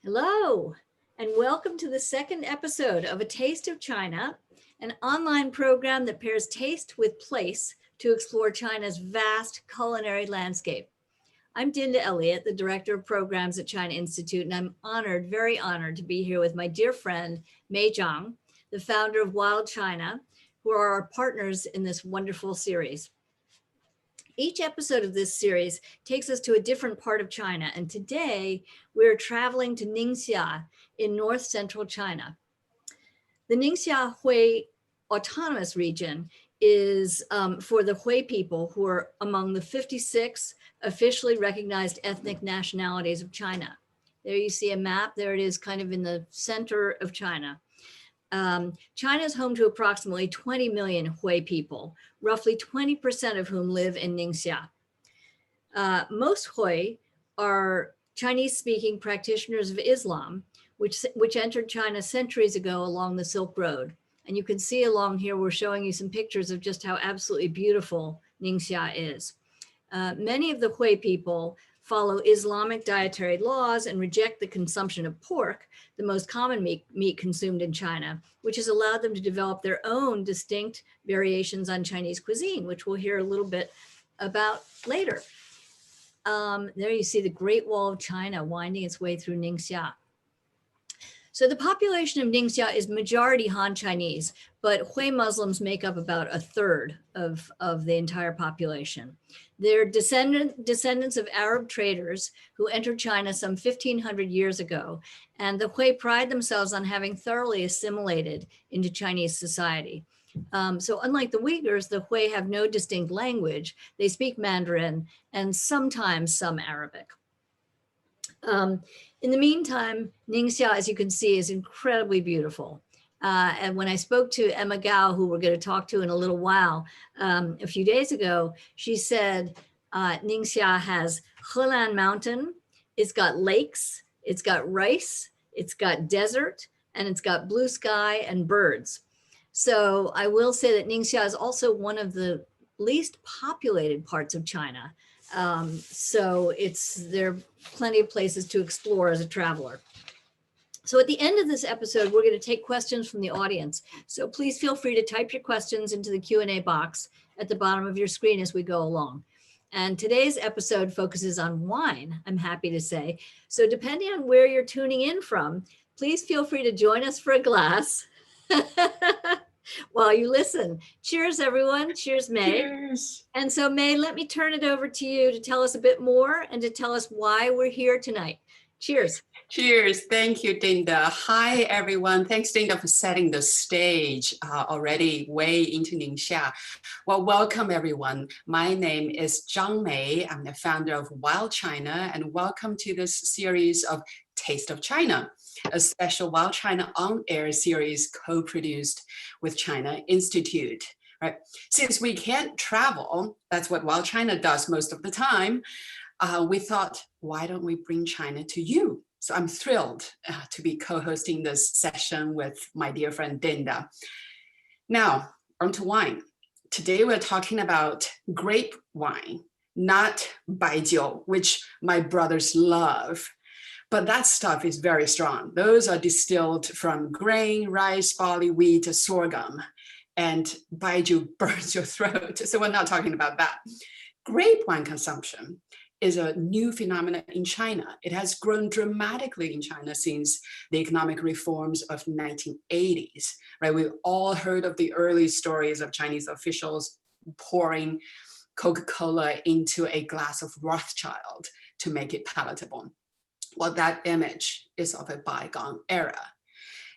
Hello, and welcome to the second episode of A Taste of China, an online program that pairs taste with place to explore China's vast culinary landscape. I'm Dinda Elliott, the Director of Programs at China Institute, and I'm honored, very honored to be here with my dear friend, Mei Zhang, the founder of WildChina, who are our partners in this wonderful series. Each episode of this series takes us to a different part of China, and today we're traveling to Ningxia in north central China. The Ningxia Hui Autonomous Region is for the Hui people, who are among the 56 officially recognized ethnic nationalities of China. There you see a map. There it is, kind of in the center of China. China is home to approximately 20 million Hui people, roughly 20% of whom live in Ningxia. Most Hui are Chinese-speaking practitioners of Islam, which entered China centuries ago along the Silk Road. And you can see along here, we're showing you some pictures of just how absolutely beautiful Ningxia is. Many of the Hui people follow Islamic dietary laws and reject the consumption of pork, the most common meat consumed in China, which has allowed them to develop their own distinct variations on Chinese cuisine, which we'll hear a little bit about later. There you see the Great Wall of China winding its way through Ningxia. So the population of Ningxia is majority Han Chinese, but Hui Muslims make up about a third of the entire population. They're descendants of Arab traders who entered China some 1,500 years ago, and the Hui pride themselves on having thoroughly assimilated into Chinese society. So unlike the Uyghurs, the Hui have no distinct language. They speak Mandarin and sometimes some Arabic. In the meantime, Ningxia, as you can see, is incredibly beautiful. And when I spoke to Emma Gao, who we're going to talk to in a little while, a few days ago, she said Ningxia has Helan Mountain, it's got lakes, it's got rice, it's got desert, and it's got blue sky and birds. So I will say that Ningxia is also one of the least populated parts of China. So there are plenty of places to explore as a traveler. So at the end of this episode, we're going to take questions from the audience. So please feel free to type your questions into the Q&A box at the bottom of your screen as we go along. And today's episode focuses on wine, I'm happy to say. So depending on where you're tuning in from, please feel free to join us for a glass while you listen. Cheers, everyone. Cheers, May. Cheers. And so, May, let me turn it over to you to tell us a bit more and to tell us why we're here tonight. Cheers. Cheers. Thank you, Dinda. Hi, everyone. Thanks, Dinda, for setting the stage already way into Ningxia. Well, welcome, everyone. My name is Zhang Mei. I'm the founder of WildChina, and welcome to this series of Taste of China, a special WildChina on-air series co-produced with China Institute. Right? Since we can't travel, that's what WildChina does most of the time, we thought, why don't we bring China to you? So I'm thrilled to be co-hosting this session with my dear friend Dinda. Now, on to wine. Today we're talking about grape wine, not baijiu, which my brothers love. But that stuff is very strong. Those are distilled from grain, rice, barley, wheat, sorghum. And baijiu burns your throat. So we're not talking about that. Grape wine consumption is a new phenomenon in China. It has grown dramatically in China since the economic reforms of 1980s, right? We've all heard of the early stories of Chinese officials pouring Coca-Cola into a glass of Rothschild to make it palatable. Well, that image is of a bygone era.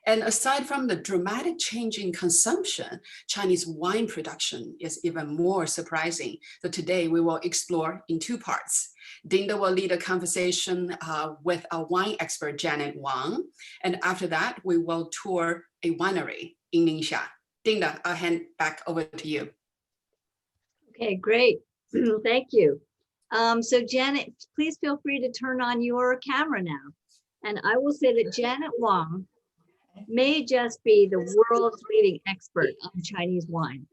And aside from the dramatic change in consumption, Chinese wine production is even more surprising. So today we will explore in two parts. Dinda will lead a conversation with our wine expert, Janet Wang. And after that, we will tour a winery in Ningxia. Dinda, I'll hand back over to you. Okay, great. Thank you. So Janet, please feel free to turn on your camera now. And I will say that Janet Wang may just be the world's leading expert on Chinese wine.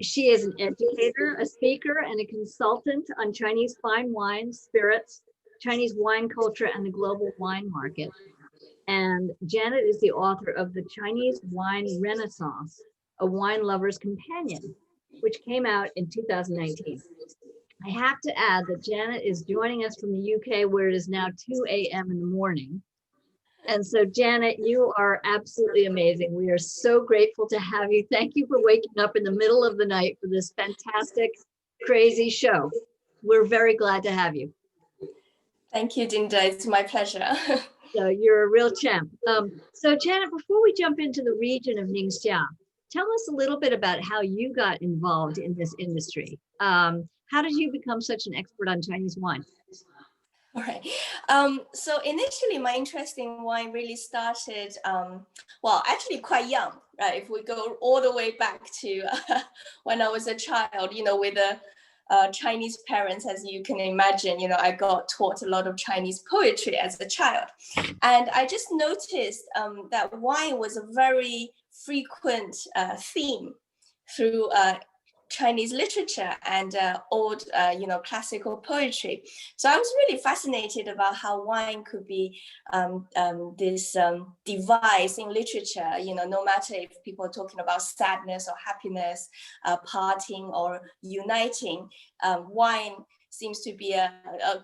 She is an educator, a speaker, and a consultant on Chinese fine wines, spirits, Chinese Wine Culture and the Global Wine Market. And Janet is the author of The Chinese Wine Renaissance, A Wine Lover's Companion, which came out in 2019. I have to add that Janet is joining us from the UK, where it is now 2 a.m. in the morning. And so, Janet, you are absolutely amazing. We are so grateful to have you. Thank you for waking up in the middle of the night for this fantastic, crazy show. We're very glad to have you. Thank you, Dinda. It's my pleasure. So you're a real champ. So Janet, before we jump into the region of Ningxia, tell us a little bit about how you got involved in this industry. How did you become such an expert on Chinese wine? All right. So initially, my interest in wine really started, well, actually quite young, right? If we go all the way back to when I was a child, with Chinese parents, as you can imagine, I got taught a lot of Chinese poetry as a child. And I just noticed that wine was a very frequent theme through Chinese literature and old, classical poetry. So I was really fascinated about how wine could be this device in literature, no matter if people are talking about sadness or happiness, parting or uniting, wine seems to be a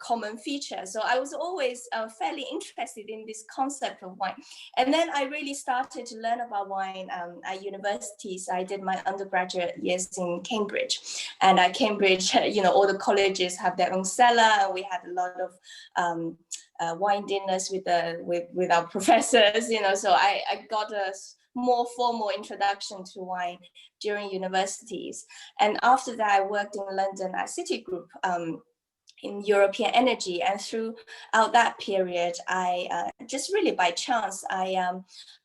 common feature. So I was always fairly interested in this concept of wine. And then I really started to learn about wine at universities. I did my undergraduate years in Cambridge. And at Cambridge, all the colleges have their own cellar. And we had a lot of wine dinners with our professors, so I got a more formal introduction to wine during universities. And after that, I worked in London at Citigroup in European energy. And throughout that period, I just really by chance, I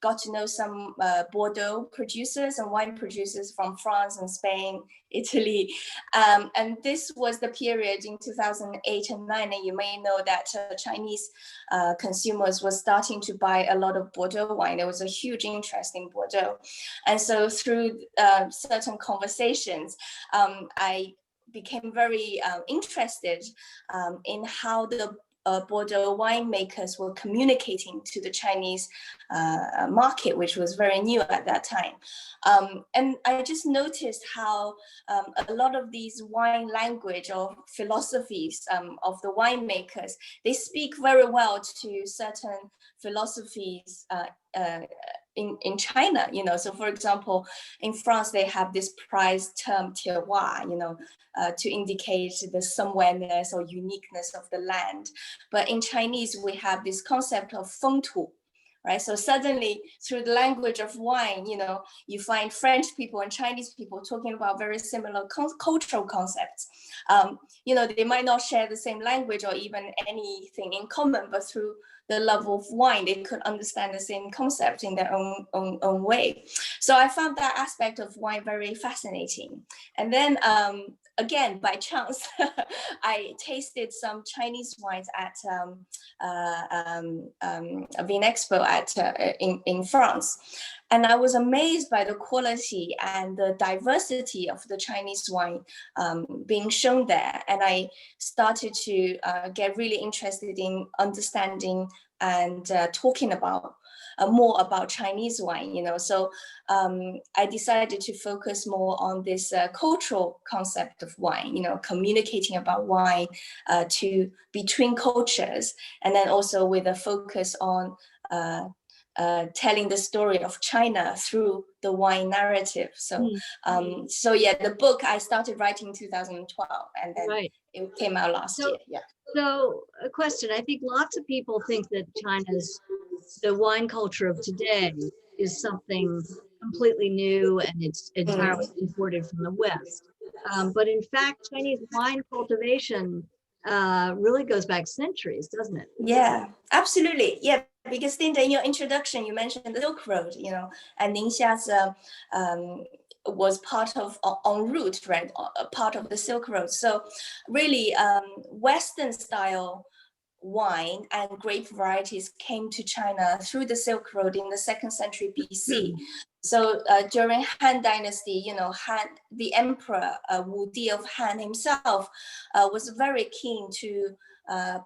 got to know some Bordeaux producers and wine producers from France and Spain, Italy. And this was the period in 2008 and 9, and you may know that Chinese consumers were starting to buy a lot of Bordeaux wine. There was a huge interest in Bordeaux. And so through certain conversations, I became very interested in how the Bordeaux winemakers were communicating to the Chinese market, which was very new at that time. And I just noticed how a lot of these wine language or philosophies of the winemakers, they speak very well to certain philosophies in China, so for example, in France, they have this prized term terroir, to indicate the somewhereness or uniqueness of the land. But in Chinese, we have this concept of fengtu, right? So suddenly through the language of wine, you find French people and Chinese people talking about very similar cultural concepts. They might not share the same language or even anything in common, but through the love of wine, they could understand the same concept in their own way. So I found that aspect of wine very fascinating. And then again, by chance, I tasted some Chinese wines at a Vin Expo in France. And I was amazed by the quality and the diversity of the Chinese wine being shown there. And I started to get really interested in understanding and talking about more about Chinese wine, So I decided to focus more on this cultural concept of wine, communicating about wine between cultures, and then also with a focus on telling the story of China through the wine narrative. So, the book I started writing in 2012, and then it came out last year. Yeah. So, a question: I think lots of people think that the wine culture of today is something completely new and it's entirely imported from the West. But in fact, Chinese wine cultivation really goes back centuries, doesn't it? Yeah, absolutely. Yeah, because Dinda, in your introduction, you mentioned the Silk Road, and Ningxia's was part of en route, right? Part of the Silk Road. So really, Western style wine and grape varieties came to China through the Silk Road in the 2nd century BC. So during Han Dynasty, the emperor Wu Di of Han himself was very keen to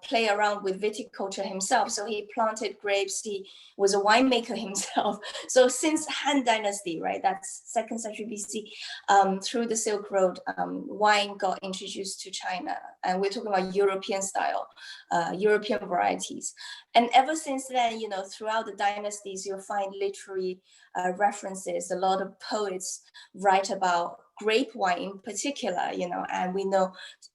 play around with viticulture himself. So he planted grapes. He was a winemaker himself. So since Han Dynasty, right, that's 2nd century BC, through the Silk Road, wine got introduced to China, and we're talking about European style, European varieties. And ever since then, throughout the dynasties, you'll find literary references. A lot of poets write about grape wine in particular, and we know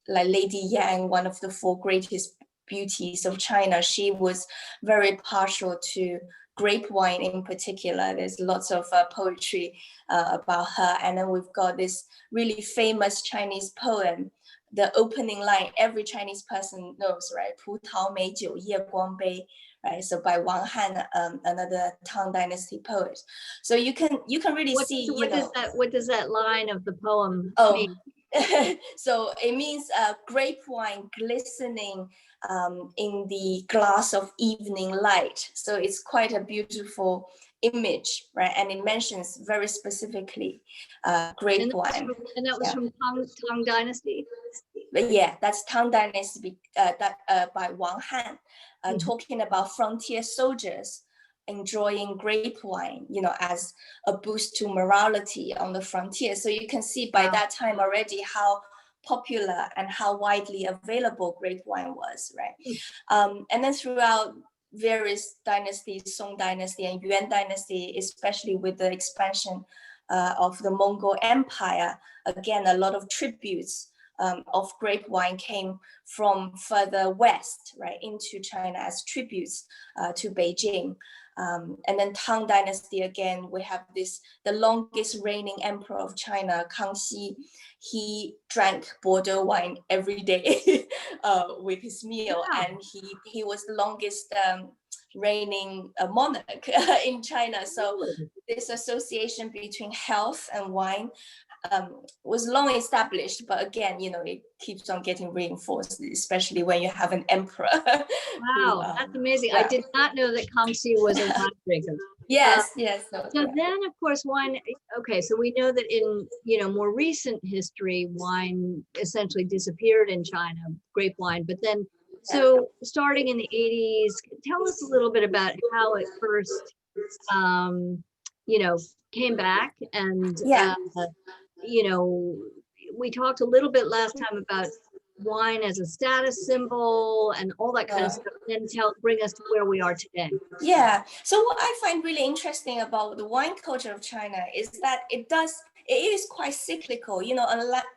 like Lady Yang, one of the 4 greatest beauties of China, she was very partial to grape wine in particular. There's lots of poetry about her. And then we've got this really famous Chinese poem, the opening line, every Chinese person knows, right? 葡萄美酒夜光杯, right? So by Wang Han, another Tang Dynasty poet. So you can really see, what does that line of the poem mean? So it means grape wine glistening in the glass of evening light. So it's quite a beautiful image, right? And it mentions very specifically grape wine. And that was from Tang Dynasty? But yeah, that's Tang Dynasty by Wang Han, talking about frontier soldiers enjoying grape wine, as a boost to morality on the frontier. So you can see by that time already how popular and how widely available grape wine was, right? And then throughout various dynasties, Song Dynasty and Yuan Dynasty, especially with the expansion of the Mongol Empire, again, a lot of tributes of grape wine came from further west, right, into China as tributes to Beijing. And then Tang Dynasty, again, we have the longest reigning emperor of China, Kangxi. He drank Bordeaux wine every day with his meal. Wow. And he was the longest reigning monarch in China. So this association between health and wine was long established, but again, it keeps on getting reinforced, especially when you have an emperor. Wow, that's amazing. Yeah. I did not know that Kangxi was a wine drinker. Yes. So then, of course, wine. Okay, so we know that in more recent history, wine essentially disappeared in China, grape wine. But then, so starting in the 80s, tell us a little bit about how it first, came back and. We talked a little bit last time about wine as a status symbol and all that kind of stuff, and then bring us to where we are today. Yeah. So what I find really interesting about the wine culture of China is that it is quite cyclical,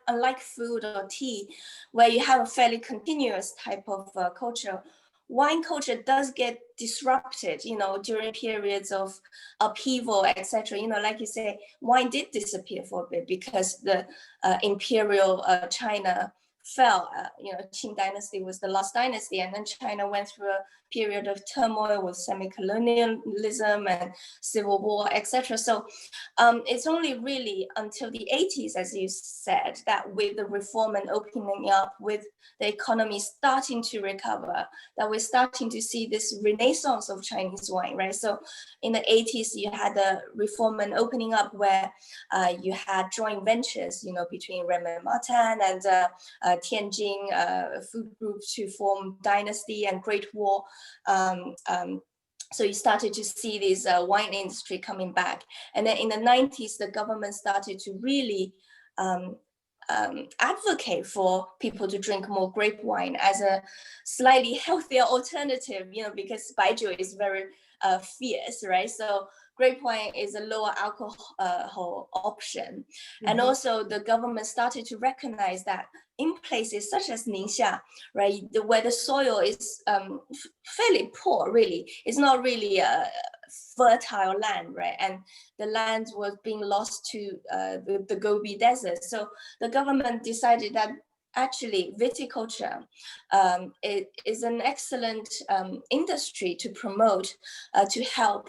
unlike food or tea, where you have a fairly continuous type of culture. Wine culture does get disrupted, during periods of upheaval, etc. Like you say, wine did disappear for a bit because the imperial China fell. Qing Dynasty was the last dynasty, and then China went through a period of turmoil with semi-colonialism and civil war, etc. So it's only really until the 80s, as you said, that with the reform and opening up, with the economy starting to recover, that we're starting to see this renaissance of Chinese wine, right? So in the 80s, you had the reform and opening up where you had joint ventures, between Renmin Mutton and Tianjin food group to form Dynasty and Great Wall. So you started to see this wine industry coming back. And then in the 90s, the government started to really advocate for people to drink more grape wine as a slightly healthier alternative, because baijiu is very fierce, right? So grape wine is a lower alcohol option. Mm-hmm. And also the government started to recognize that in places such as Ningxia, right, where the soil is fairly poor, really, it's not really a fertile land, right? And the land was being lost to the Gobi Desert. So the government decided that actually viticulture is an excellent industry to promote, to help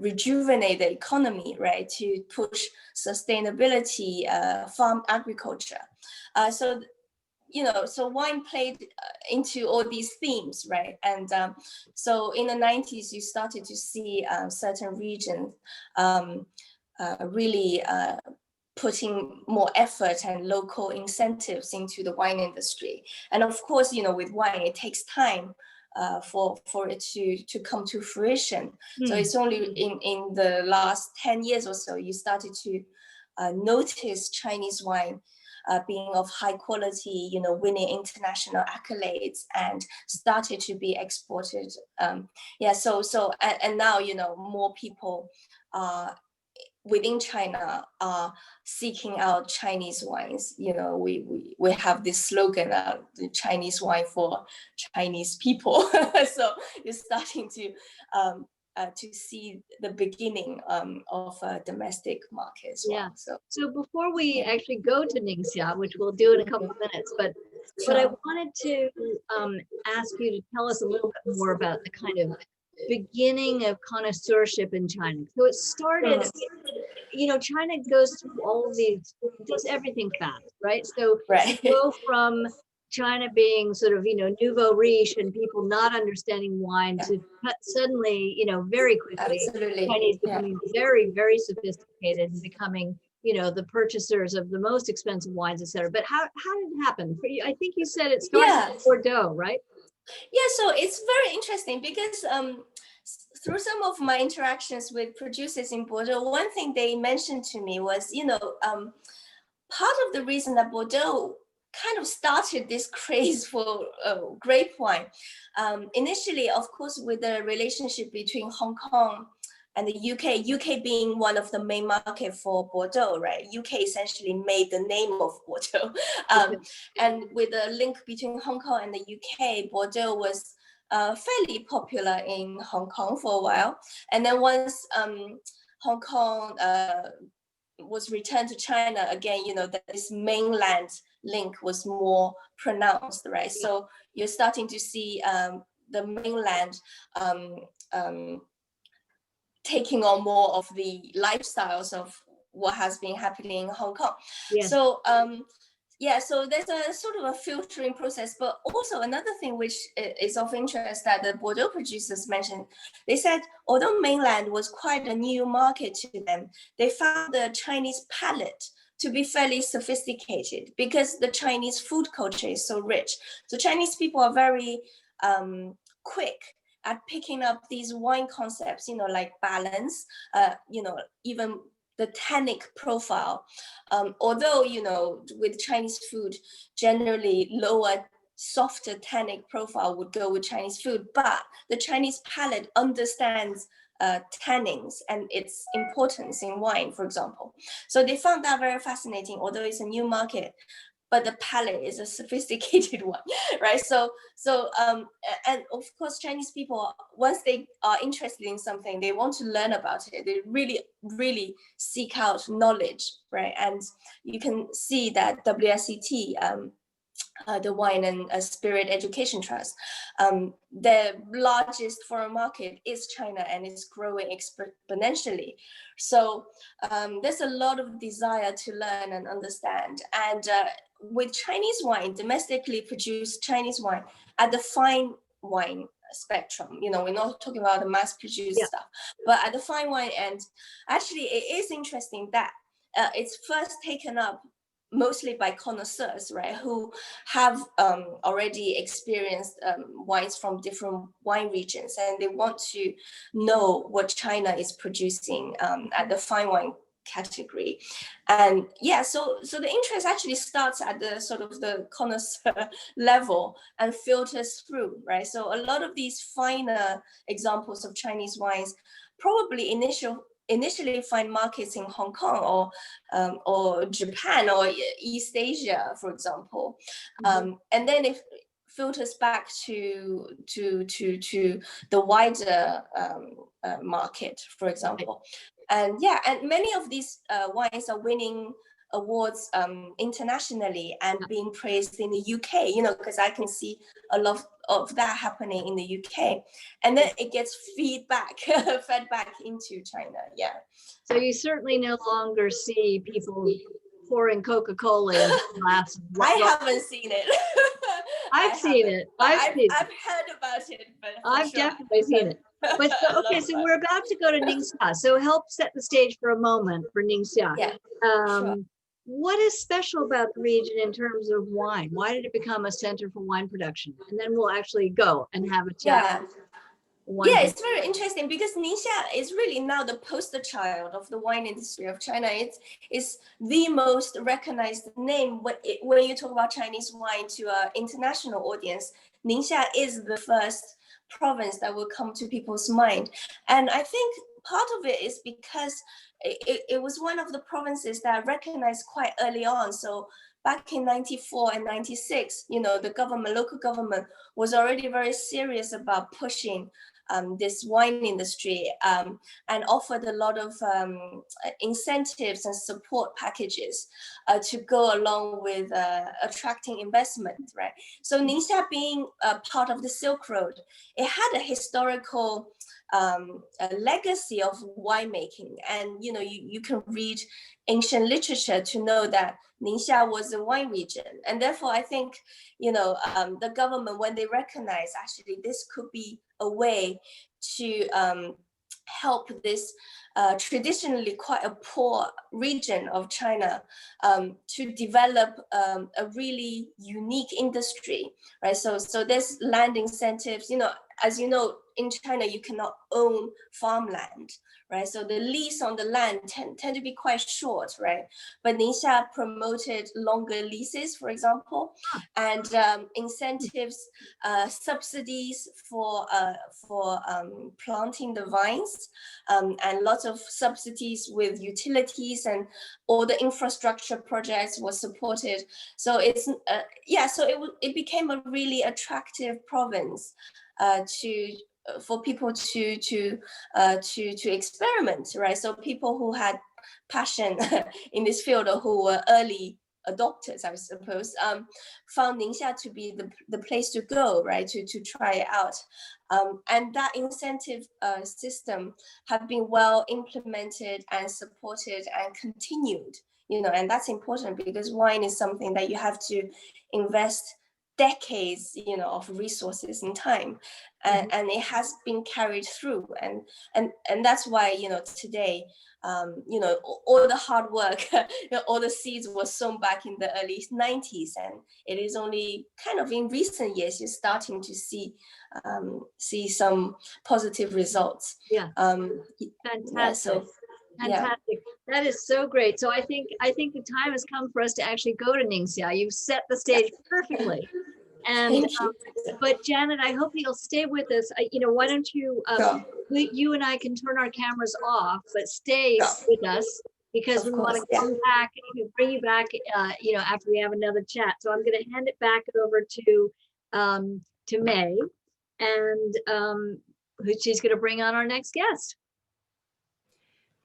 rejuvenate the economy, right? To push sustainability, farm agriculture. So so wine played into all these themes, right? And so in the 90s, you started to see certain regions really putting more effort and local incentives into the wine industry. And of course, with wine, it takes time for it to come to fruition. So it's only in the last 10 years or so, you started to notice Chinese wine being of high quality, winning international accolades and started to be exported. And now, more people within China are seeking out Chinese wines. We have this slogan, the Chinese wine for Chinese people. So you're starting to see the beginning of a domestic market as well. Yeah. So before we actually go to Ningxia, which we'll do in a couple of minutes, but I wanted to ask you to tell us a little bit more about the kind of beginning of connoisseurship in China. So it started, China goes through all of these, does everything fast, right? So right. you go from China being sort of, nouveau riche and people not understanding wine to suddenly, very quickly, Absolutely. Chinese becoming very, very sophisticated and becoming, the purchasers of the most expensive wines, et cetera. But how did it happen? For you, I think you said it started with Bordeaux, right? Yeah, so it's very interesting because through some of my interactions with producers in Bordeaux, one thing they mentioned to me was, part of the reason that Bordeaux kind of started this craze for grape wine, initially, of course, with the relationship between Hong Kong and the UK being one of the main market for Bordeaux, right? UK essentially made the name of Bordeaux. And with the link between Hong Kong and the UK, Bordeaux was fairly popular in Hong Kong for a while. And then once Hong Kong was returned to China again, this mainland link was more pronounced, right? So you're starting to see the mainland taking on more of the lifestyles of what has been happening in Hong Kong. Yeah. So so there's a sort of a filtering process, but also another thing which is of interest that the Bordeaux producers mentioned, they said, although mainland was quite a new market to them, they found the Chinese palate to be fairly sophisticated because the Chinese food culture is so rich. So Chinese people are very quick at picking up these wine concepts, like balance, even the tannic profile. Although, with Chinese food, generally lower, softer tannic profile would go with Chinese food, but the Chinese palate understands tannins and its importance in wine, for example. So they found that very fascinating, although it's a new market, but the palate is a sophisticated one, right? So, and of course, Chinese people, once they are interested in something, they want to learn about it. They really, really seek out knowledge, right? And you can see that WSET, the Wine and Spirit Education Trust, the largest foreign market is China and it's growing exponentially. So there's a lot of desire to learn and understand. And with Chinese wine, domestically produced Chinese wine at the fine wine spectrum, we're not talking about the mass produced stuff, but at the fine wine end, actually it is interesting that it's first taken up mostly by connoisseurs, right, who have already experienced wines from different wine regions, and they want to know what China is producing at the fine wine category. And so the interest actually starts at the sort of the connoisseur level and filters through, right? So a lot of these finer examples of Chinese wines probably initially find markets in Hong Kong or Japan or East Asia, for example, and then it filters back to the wider market, for example. And many of these wines are winning awards internationally and being praised in the UK, because I can see a lot of that happening in the UK, and then it gets fed back into China. So you certainly no longer see people pouring Coca-Cola in a glass. I haven't seen it. I've seen it. I've seen it. I've heard about it, but I've definitely seen it. But so, okay, so we're about to go to Ningxia. So help set the stage for a moment for Ningxia. Yeah, sure. What is special about the region in terms of wine? Why did it become a center for wine production? And then we'll actually go and have a chat. Yeah, it's very interesting because Ningxia is really now the poster child of the wine industry of China. It's the most recognized name when you talk about Chinese wine to an international audience. Ningxia is the first province that will come to people's mind. And I think part of it is because it was one of the provinces that I recognized quite early on. So back in 94 and 96, the local government was already very serious about pushing this wine industry and offered a lot of incentives and support packages to go along with attracting investment, right? So Ningxia being a part of the Silk Road, it had a historical a legacy of winemaking. And, you can read ancient literature to know that Ningxia was a wine region. And therefore, I think, the government, when they recognize actually this could be a way to help this traditionally quite a poor region of China to develop a really unique industry, right? So there's land incentives, as you know, in China, you cannot own farmland, right? So the lease on the land tend to be quite short, right? But Ningxia promoted longer leases, for example, and incentives, subsidies for planting the vines, and lots of subsidies with utilities, and all the infrastructure projects were supported. So it's so it became a really attractive province for people to experiment, right? So people who had passion in this field or who were early adopters, I suppose, found Ningxia to be the place to go, right? To try it out. And that incentive system have been well implemented and supported and continued, and that's important because wine is something that you have to invest decades, of resources and time, and it has been carried through, and that's why, today, all the hard work, all the seeds were sown back in the early 90s, and it is only kind of in recent years you're starting to see some positive results. Fantastic. Fantastic. That is so great. So I think the time has come for us to actually go to Ningxia. You've set the stage perfectly. And but Janet, I hope you'll stay with us. Why don't you you and I can turn our cameras off, but stay with us because we want to come back, bring you back after we have another chat. So I'm going to hand it back over to May, and who she's going to bring on our next guest.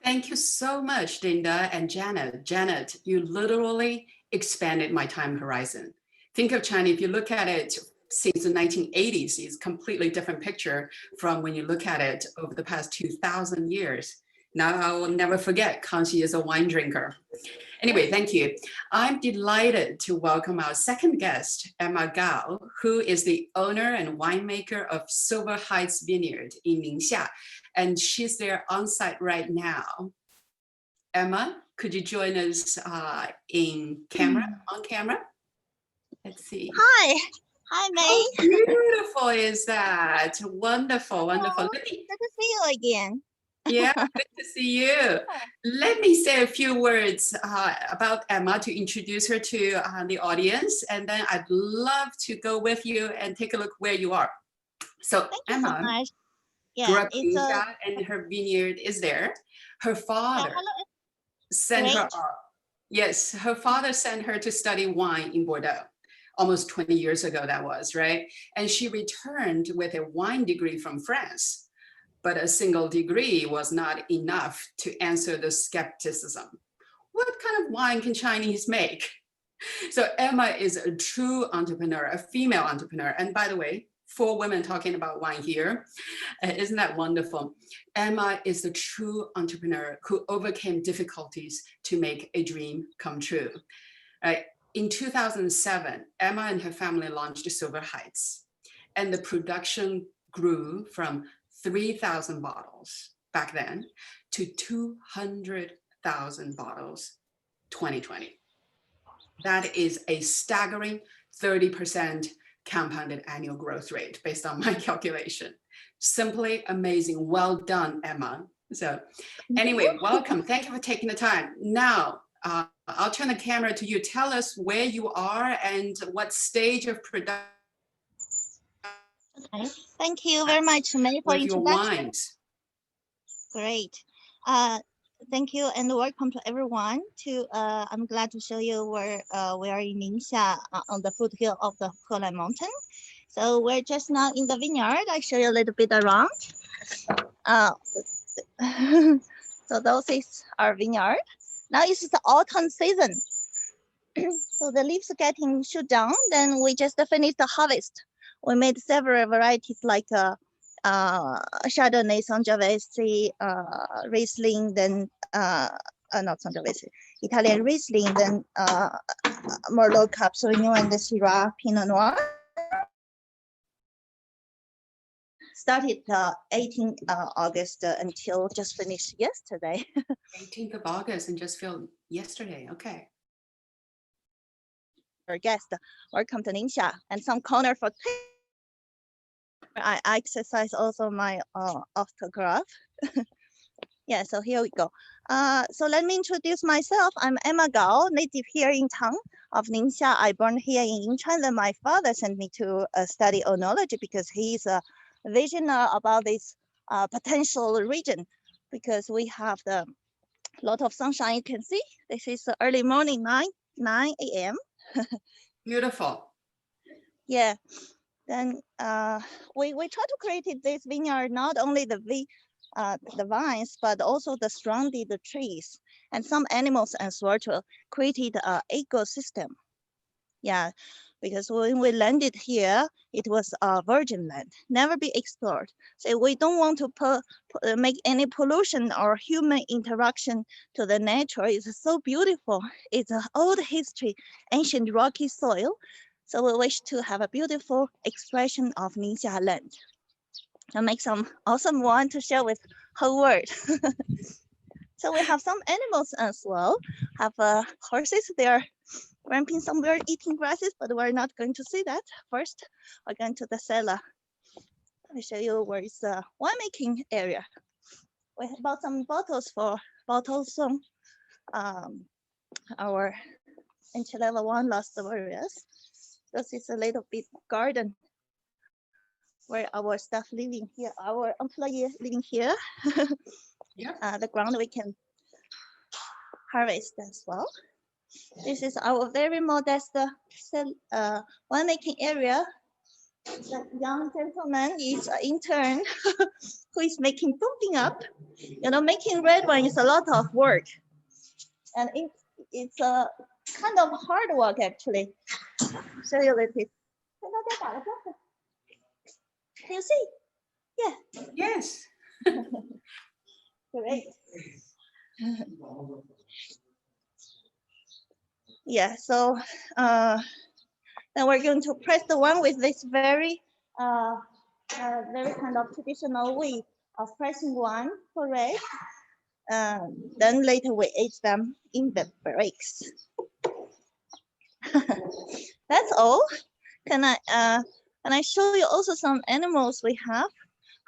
Thank you so much, Linda and Janet. Janet, you literally expanded my time horizon. Think of China, if you look at it since the 1980s, it's a completely different picture from when you look at it over the past 2,000 years. Now I will never forget Kanxi is a wine drinker. Anyway, thank you. I'm delighted to welcome our second guest, Emma Gao, who is the owner and winemaker of Silver Heights Vineyard in Ningxia. And she's there on site right now. Emma, could you join us on camera? Let's see. Hi, May. How beautiful is that? Wonderful, wonderful. Good to see you again. Yeah, good to see you. Let me say a few words about Emma to introduce her to the audience, and then I'd love to go with you and take a look where you are. So Thank Emma you so much. grew up in Ningxia, and her vineyard is there. Her father sent her up. Yes, her father sent her to study wine in Bordeaux. Almost 20 years ago that was, right? And she returned with a wine degree from France. But a single degree was not enough to answer the skepticism. What kind of wine can Chinese make? So Emma is a true entrepreneur, a female entrepreneur. And by the way, 4 women talking about wine here. Isn't that wonderful? Emma is the true entrepreneur who overcame difficulties to make a dream come true. In 2007, Emma and her family launched Silver Heights, and the production grew from 3,000 bottles back then to 200,000 bottles 2020. That is a staggering 30% compounded annual growth rate based on my calculation. Simply amazing. Well done, Emma. So anyway, welcome. Thank you for taking the time. Now, I'll turn the camera to you. Tell us where you are and what stage of production Okay. Thank you very much, May, for with your introduction. wines. Great. Thank you and welcome to everyone. I'm glad to show you where we are in Ningxia on the foothill of the Helan Mountain. So we're just now in the vineyard. I show you a little bit around. So those is our vineyard. Now it's the autumn season. So the leaves are getting shoot down. Then we just finished the harvest. We made several varieties like Chardonnay, Sangiovese, Riesling, then not Sangiovese, Italian Riesling, then Merlot, Cab Sauvignon, and the Syrah Pinot Noir. Started 18th August until just finished yesterday. 18th of August and just filled yesterday. Okay. Our guest, welcome to Ningxia, and some corner for. I exercise also my autograph. Yeah, so here we go. So let me introduce myself. I'm Emma Gao, native here in town of Ningxia. I born here in Yinchuan. Then my father sent me to study oenology because he's a visionary about this potential region, because we have the lot of sunshine. You can see this is early morning, 9 a.m. Beautiful. Yeah. Then we try to create this vineyard, not only the vines, but also the surrounding the trees and some animals as well, to create an ecosystem. Yeah, because when we landed here, it was a virgin land, never be explored. So we don't want to make any pollution or human interaction to the nature. It's so beautiful. It's an old history, ancient rocky soil. So we wish to have a beautiful expression of Ningxia land and make some awesome wine to share with whole world. So we have some animals as well. Have horses. They are ramping somewhere, eating grasses, but we're not going to see that. First, we're going to the cellar. Let me show you where is the winemaking area. We bought some bottles for bottles from our entry-level wine last various. This is a little bit garden where our staff living here, our employee living here. Yeah. The ground we can harvest as well. This is our very modest winemaking area. That young gentleman is an intern who is making something up. You know, making red wine is a lot of work, and it's a kind of hard work actually. Show you a little bit. Can you see? Yeah. Yes. Great. Yeah, so then we're going to press the one with this very kind of traditional way of pressing one, correct? Then later we age them in the barricks. That's all. Can I show you also some animals we have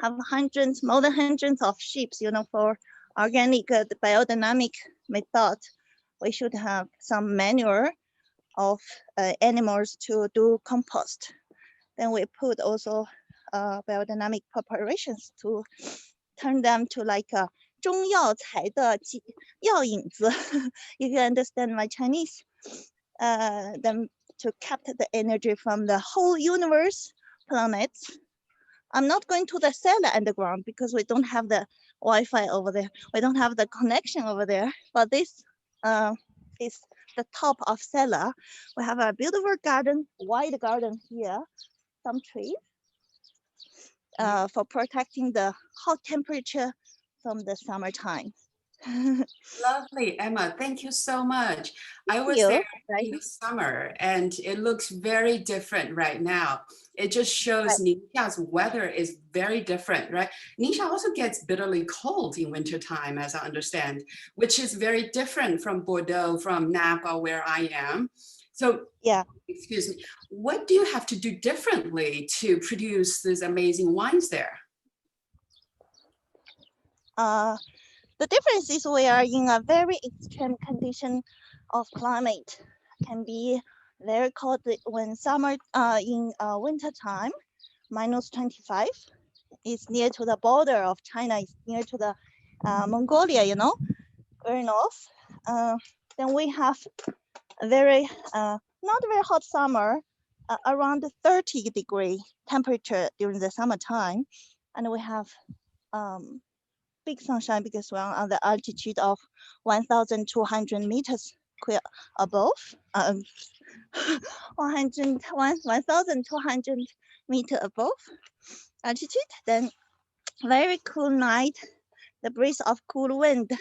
hundreds, more than hundreds of sheep, you know, for organic the biodynamic method. We should have some manure of animals to do compost. Then we put also biodynamic preparations to turn them to like a 中药材的药引子, if you understand my Chinese. Then to capture the energy from the whole universe, planets. I'm not going to the cellar underground because we don't have the Wi-Fi over there. We don't have the connection over there. But this is the top of cellar. We have a beautiful garden, wide garden here, some trees. for protecting the hot temperature from the summertime. Lovely, Emma. Thank you so much. I was you. there Right. in the summer and it looks very different right now. It just shows Ningxia's weather is very different, right? Ningxia also gets bitterly cold in wintertime, as I understand, which is very different from Bordeaux, from Napa, where I am. So, Yeah. excuse me, what do you have to do differently to produce these amazing wines there? The difference is we are in a very extreme condition of climate. Can be very cold when summer, in winter time, -25. It's near to the border of China. It's near to the Mongolia, you know, very north. Then we have a very not very hot summer, around 30-degree temperature during the summertime, and we have big sunshine because we're on the altitude of 1,200 meters above, 1,200 meters above altitude. Then very cool night, the breeze of cool wind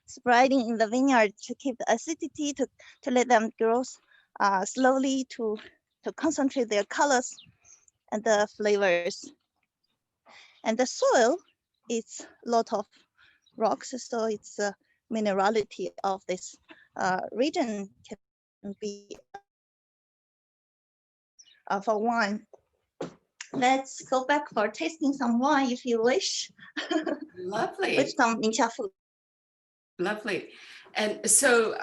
spreading in the vineyard to keep the acidity, to let them grow slowly, to concentrate their colors and the flavors. And the soil, it's a lot of rocks, so it's a minerality of this region can be for wine. Let's go back for tasting some wine if you wish. Lovely. With some Ningxia food. Lovely. And so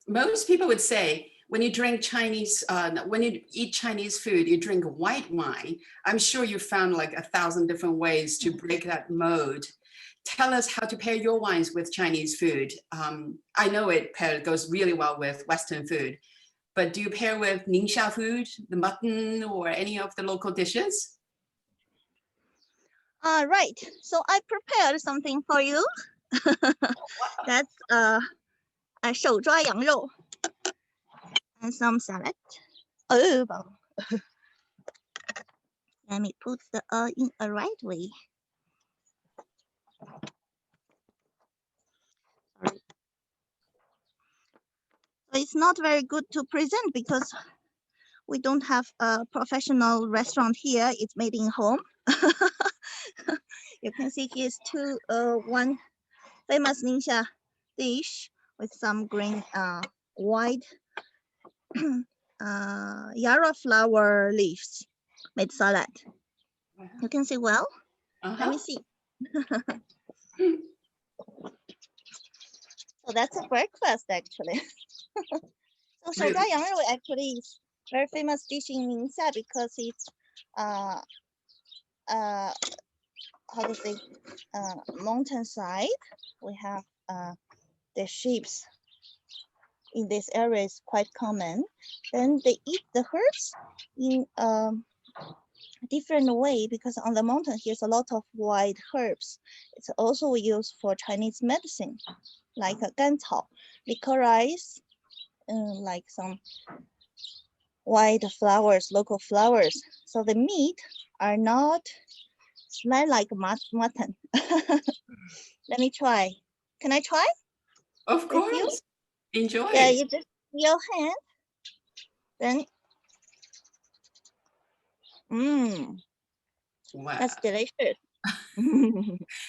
most people would say, when you drink Chinese, when you eat Chinese food, you drink white wine. I'm sure you found like 1,000 different ways to break that mode. Tell us how to pair your wines with Chinese food. I know it goes really well with Western food, but do you pair with Ningxia food, the mutton, or any of the local dishes? Right, so I prepared something for you. That's 手抓羊肉 and some salad. Oh, let me put the in a right way. Sorry. So it's not very good to present because we don't have a professional restaurant here. It's made in home. You can see here's one famous Ningxia dish with some green white yarrow flower leaves made salad. You can see well. Let me see. So that's a breakfast actually. So 手抓羊肉 actually is very famous dish in Ningxia because it's how to say mountainside. We have the sheep in this area is quite common. Then they eat the herbs in a different way because on the mountain here's a lot of wild herbs. It's also used for Chinese medicine, like a gancao, licorice, like some white flowers, local flowers. So the meat are not smell like mutton. Let me try. Can I try? Of course. Enjoy. Yeah, you just your hand. Then, wow. That's delicious.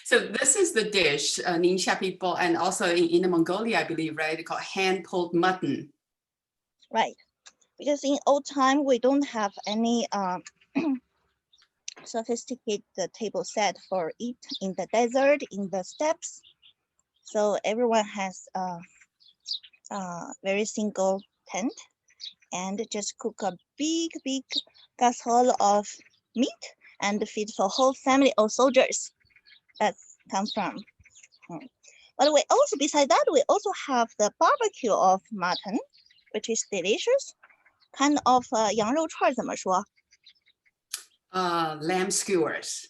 So this is the dish, Ningxia people, and also in Mongolia, I believe, right? They call hand-pulled mutton. Right, because in old time we don't have any sophisticated table set for eat in the desert, in the steppes. So everyone has a very single tent and just cook a big gas hole of meat and feed for whole family of soldiers. That's come from. But we also, beside that, we also have the barbecue of mutton, which is delicious. Kind of 羊肉串怎么说? Lamb skewers.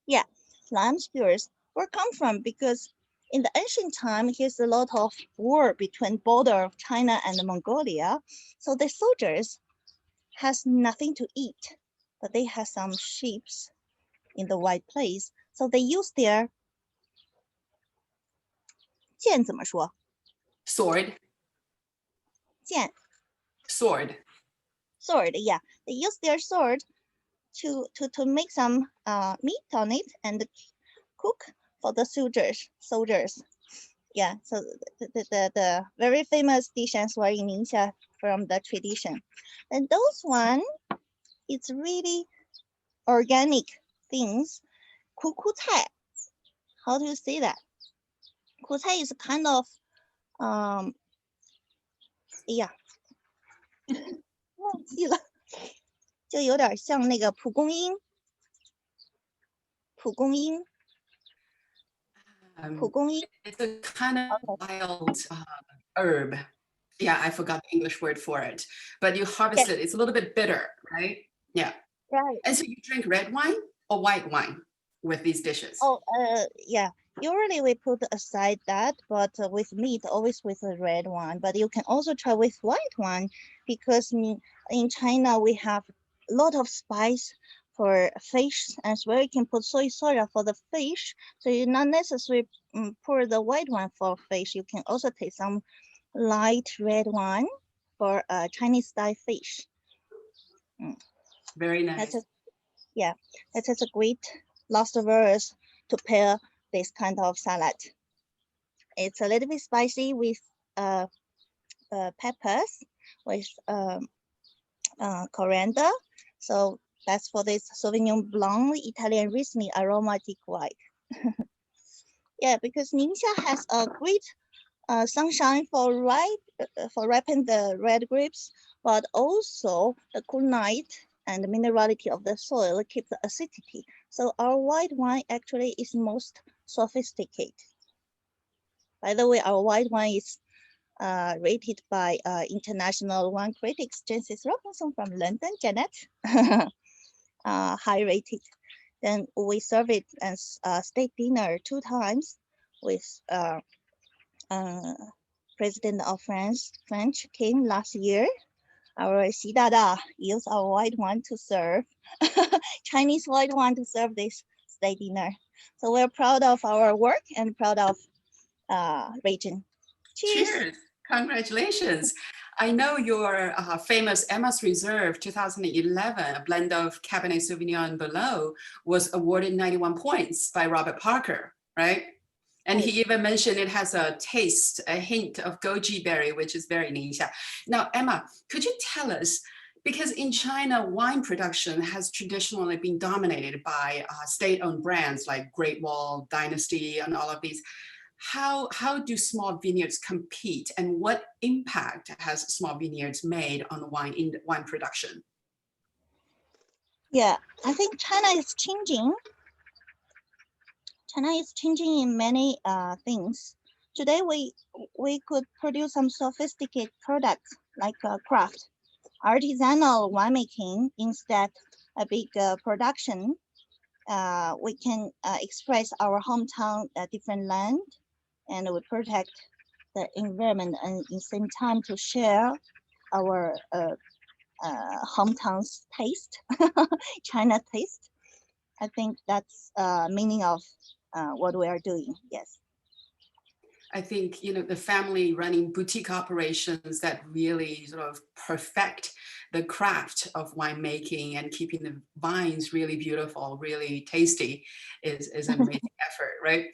Yeah, lamb skewers. Where come from? Because in the ancient time, here's a lot of war between border of China and Mongolia. So the soldiers has nothing to eat, but they have some sheep in the white place. So they use their 剑怎么说？ Sword. 剑 Sword. sword, yeah. They use their sword to make some meat on it and cook for the soldiers. Yeah, so the very famous dishes were in Ningxia from the tradition. And those one, it's really organic things. 苦菜, how do you say that? 苦菜 is kind of, 哎呀，忘记了，就有点像那个蒲公英。蒲公英。 It's a kind of wild herb. Yeah, I forgot the English word for it. But you harvest it. It's a little bit bitter, right? Yeah. Right. And so you drink red wine or white wine with these dishes? Oh, yeah. Usually we put aside that, but with meat, always with a red one. But you can also try with white one, because in China we have a lot of spice for fish, as well you can put soy sauce for the fish. So you not necessarily pour the white one for fish. You can also take some light red wine for Chinese style fish. Very nice. That is a great last verse to pair this kind of salad. It's a little bit spicy with peppers, with coriander. So that's for this Sauvignon Blanc Italian Riesling aromatic wine. Yeah, because Ningxia has a great sunshine for ripen the red grapes, but also the cool night and the minerality of the soil keep the acidity. So our white wine actually is most sophisticated. By the way, our white wine is rated by international wine critics, Francis Robinson from London, Janet, high rated. Then we serve it as a state dinner 2 times with President of French came last year. Our Xi Dada used our white wine to serve, Chinese white wine to serve this state dinner. So we're proud of our work and proud of region. Cheers. Cheers. Congratulations. I know your famous Emma's Reserve 2011, a blend of Cabernet Sauvignon and Merlot, was awarded 91 points by Robert Parker, right? And he even mentioned it has a taste, a hint of goji berry, which is very Ningxia. Now, Emma, could you tell us, because in China, wine production has traditionally been dominated by state-owned brands like Great Wall, Dynasty, and all of these. How do small vineyards compete, and what impact has small vineyards made on wine production? Yeah, I think China is changing. China is changing in many things. Today we could produce some sophisticated products like craft, artisanal winemaking instead a big production. We can express our hometown different land, and we protect the environment, and at the same time to share our hometown's taste, China taste. I think that's meaning of what we are doing. Yes. I think, you know, the family running boutique operations that really sort of perfect the craft of winemaking and keeping the vines really beautiful, really tasty is an amazing effort, right?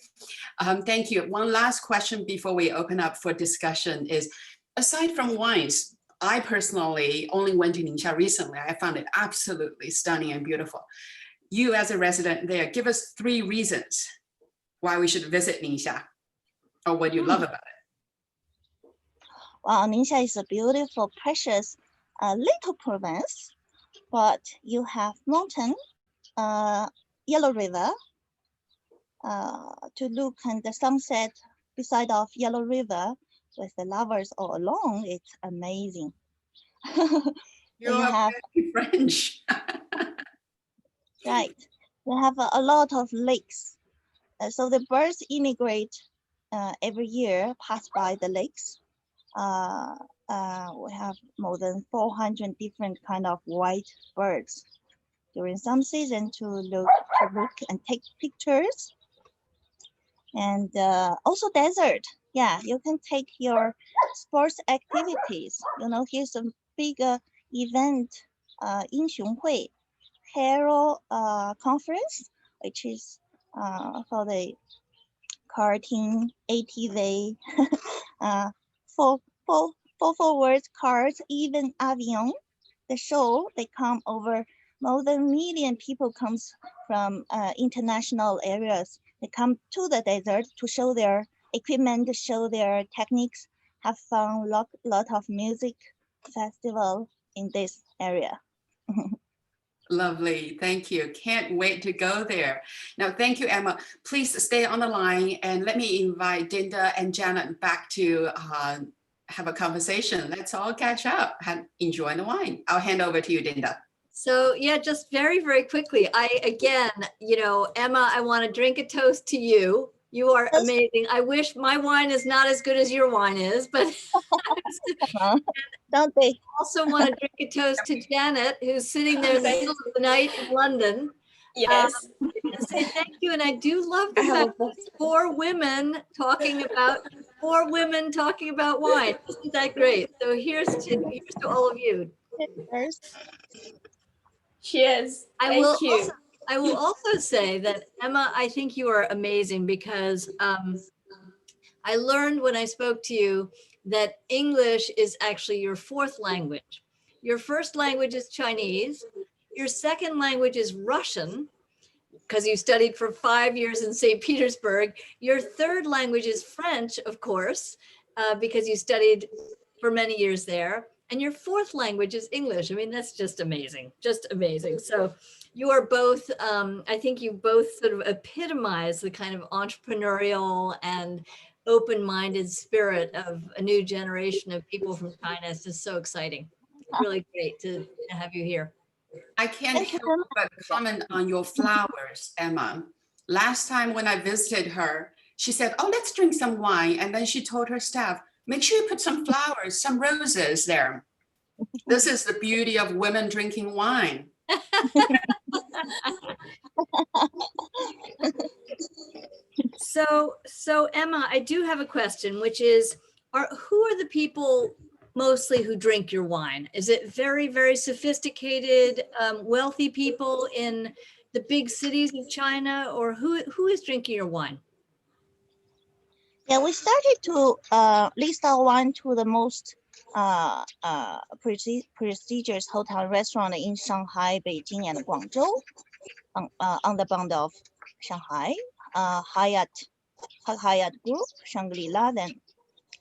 Thank you. One last question before we open up for discussion is, aside from wines, I personally only went to Ningxia recently. I found it absolutely stunning and beautiful. You as a resident there, give us 3 reasons why we should visit Ningxia, or what you love about it. Well, Ningxia is a beautiful, precious little province, but you have mountain, Yellow River, to look at the sunset beside of Yellow River with the lovers all along. It's amazing. You have very French. Right. We have a lot of lakes. So the birds immigrate every year, pass by the lakes. We have more than 400 different kind of white birds during some season to look and take pictures. And also desert. Yeah, you can take your sports activities. You know, here's a big event, 英雄会 Hero Conference, which is for the karting, ATV, forward cars, even avion. The show, they come over more than a million people comes from international areas. They come to the desert to show their equipment, show their techniques, have fun, lot of music festival in this area. Lovely. Thank you. Can't wait to go there. Now, thank you, Emma. Please stay on the line and let me invite Dinda and Janet back to have a conversation. Let's all catch up and enjoy the wine. I'll hand over to you, Dinda. So yeah, just very, very quickly. Again, Emma, I want to drink a toast to you. You are amazing. I wish my wine is not as good as your wine is, but Don't they? also want to drink a toast to Janet, who's sitting there in the middle of the night in London. Yes. And say thank you. And I do love the fact that it's four women talking about wine. Isn't that great? So here's to all of you. Cheers. I will also say that, Emma, I think you are amazing because I learned when I spoke to you that English is actually your fourth language. Your first language is Chinese. Your second language is Russian, because you studied for 5 years in St. Petersburg. Your third language is French, of course, because you studied for many years there. And your fourth language is English. I mean, that's just amazing, just amazing. So you are both, I think you both sort of epitomize the kind of entrepreneurial and open-minded spirit of a new generation of people from China. It's just so exciting. It's really great to have you here. I can't help but comment on your flowers, Emma. Last time when I visited her, she said, oh, let's drink some wine. And then she told her staff, make sure you put some flowers, some roses there. This is the beauty of women drinking wine. So Emma, I do have a question, which is, who are the people mostly who drink your wine? Is it very, very sophisticated, wealthy people in the big cities of China, or who is drinking your wine? Yeah, we started to list our wine to the most prestigious hotel and restaurant in Shanghai, Beijing, and Guangzhou, on the bound of Shanghai, Hyatt Group, Shangri-La, then